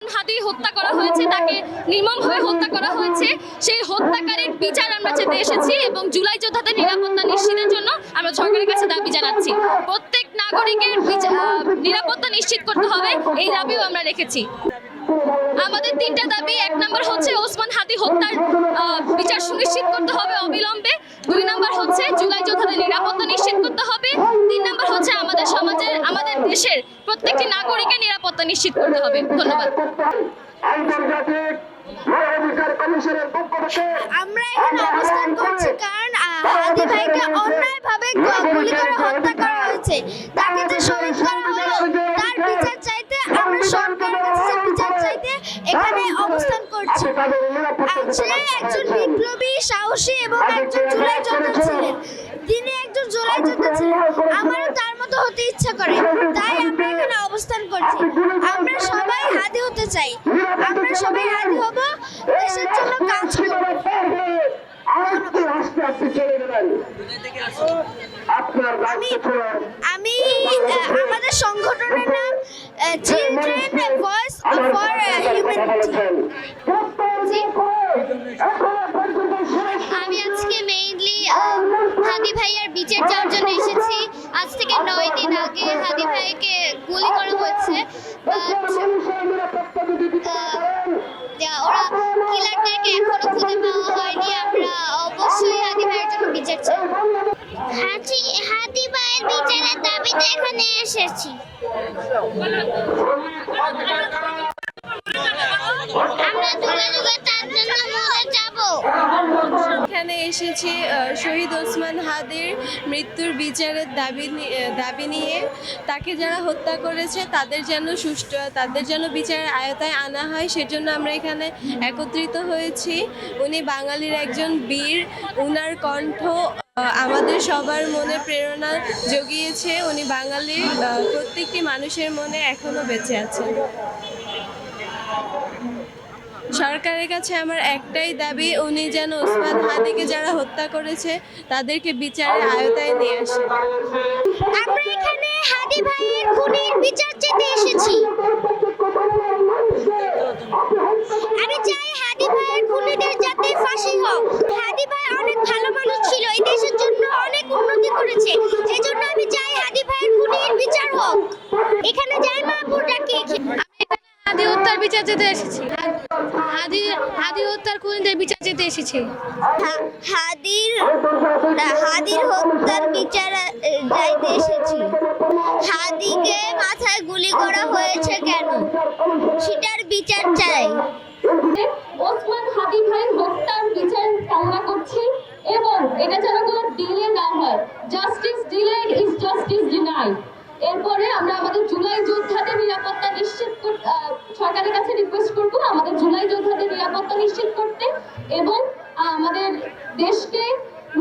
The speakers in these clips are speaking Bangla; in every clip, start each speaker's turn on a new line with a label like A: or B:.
A: হাদি হত্যা করা হয়েছে, তাকে নির্মমভাবে হত্যা করা হয়েছে। সেই হত্যাকারীর বিচার আমরা চেতে এসেছি এবং জুলাই যোদ্ধাদের নিরাপত্তা নিশ্চিতের জন্য আমরা সরকারের কাছে দাবি জানাচ্ছি। প্রত্যেক নাগরিকের নিরাপত্তা নিশ্চিত করতে হবে, এই দাবিও আমরা রেখেছি। আমাদের তিনটা দাবি, এক নম্বর হচ্ছে ওসমান হাদি হত্যার বিচার সুনিশ্চিত করতে হবে অবিলম্বে, 2 নম্বর হচ্ছে জুলাই যোদ্ধাদের নিরাপত্তা নিশ্চিত করতে হবে, 3 নম্বর হচ্ছে আমাদের সমাজের আমাদের দেশের প্রত্যেকটি নাগরিকের নিরাপত্তা নিশ্চিত করতে হবে। ধন্যবাদ।
B: আমরা এখানে অবস্থান করছি কারণ হাদি ভাইকে অন্যায়ভাবে গুলি করে হত্যা করা হয়েছে। তাকে যে শহীদ করা হলো তার বিচার চাইতে আমরা সরকারের কাছে বিচার চাইতে এখানে অবস্থান করছি। সে একজন বিপ্লবী, সাহসী এবং একজন জুলাই যোদ্ধা ছিলেন। তিনি একজন জুলাই যোদ্ধা ছিলেন। আমারও তার মতো হতে ইচ্ছা করে, তাই আমরা এখানে অবস্থান করছি। আমরা সবাই হাদি হতে চাই, আমরা সবাই হাদি হব, দেশের জন্য কাজ করব। আমি আমাদের সংগঠনের নাম চিলড্রেন ভয়েস ফর হিউম্যানিটি।
C: আমি আজকে মেইনলি হাদি ভাইয়ার বিচার চাওয়ার জন্য এসেছি। আজ থেকে 9 দিন আগে হাদি ভাইকে গুলি করা হয়েছে, ওরা কিলারটাকে এখনো খুঁজে পাওয়া হয়নি। আমরা অবশ্যই হাদি ভাইয়ের জন্য বিচার চাই। হাদি ভাইয়ের বিচারের দাবিতে এখানে এসেছি। আমরা যুগে যুগে তার জন্য মরে যাব।
D: এখানে এসেছি শহীদ ওসমান হাদির মৃত্যুর বিচারের দাবি নিয়ে। তাকে যারা হত্যা করেছে তাদের যেন বিচারের আয়তায় আনা হয়, সেজন্য আমরা এখানে একত্রিত হয়েছি। উনি বাঙালির একজন বীর, উনার কণ্ঠ আমাদের সবার মনে প্রেরণা জুগিয়েছে। উনি বাঙালির প্রত্যেকটি মানুষের মনে এখনো বেঁচে আছেন। সরকারের কাছে আমার একটাই দাবি, উনি যেন ওসমান হাদিকে যারা হত্যা করেছে তাদেরকে বিচারের আয়তায় নিয়ে আসে।
C: আমরা এখানে হাদি ভাইয়ের খুনির বিচার চেতে এসেছি। আমি চাই হাদি ভাইয়ের খুনিদের যাতে ফাঁসি হোক। হাদি ভাই অনেক ভালো মানুষ ছিল, এই দেশের জন্য অনেক উন্নতি করেছে। সেজন্য আমি চাই হাদি ভাইয়ের খুনির বিচার হোক। এখানে যাই মাহবুব ডাকি।
A: হাদি হত্যার বিচার চেতে এসেছি। হাদি হত্যার খুনিদের বিচার চেতে এসেছি।
B: হাদির হত্যার বিচার চাইতে এসেছি। হাদিকে মাথায় গুলি করা হয়েছে কেন, সেটার বিচার চাই।
A: ওসমান হাদি ভাইয়ের হত্যার বিচার কামনা করছি এবং এটা যেন কোনো ডিলে না হয়। Justice delayed is justice denied. এরপরে আমরা আমাদের জুলাই যোদ্ধাদের নিরাপত্তা নিশ্চিত করতে সরকারের কাছে রিকোয়েস্ট করব আমাদের জুলাই যোদ্ধাদের নিরাপত্তা নিশ্চিত করতে এবং আমাদের দেশকে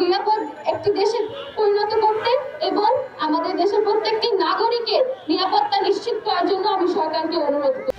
A: নিরাপদ একটি দেশে পরিণত করতে এবং আমাদের দেশের প্রত্যেকটি নাগরিকের নিরাপত্তা নিশ্চিত করার জন্য আমি সরকারকে অনুরোধ করি।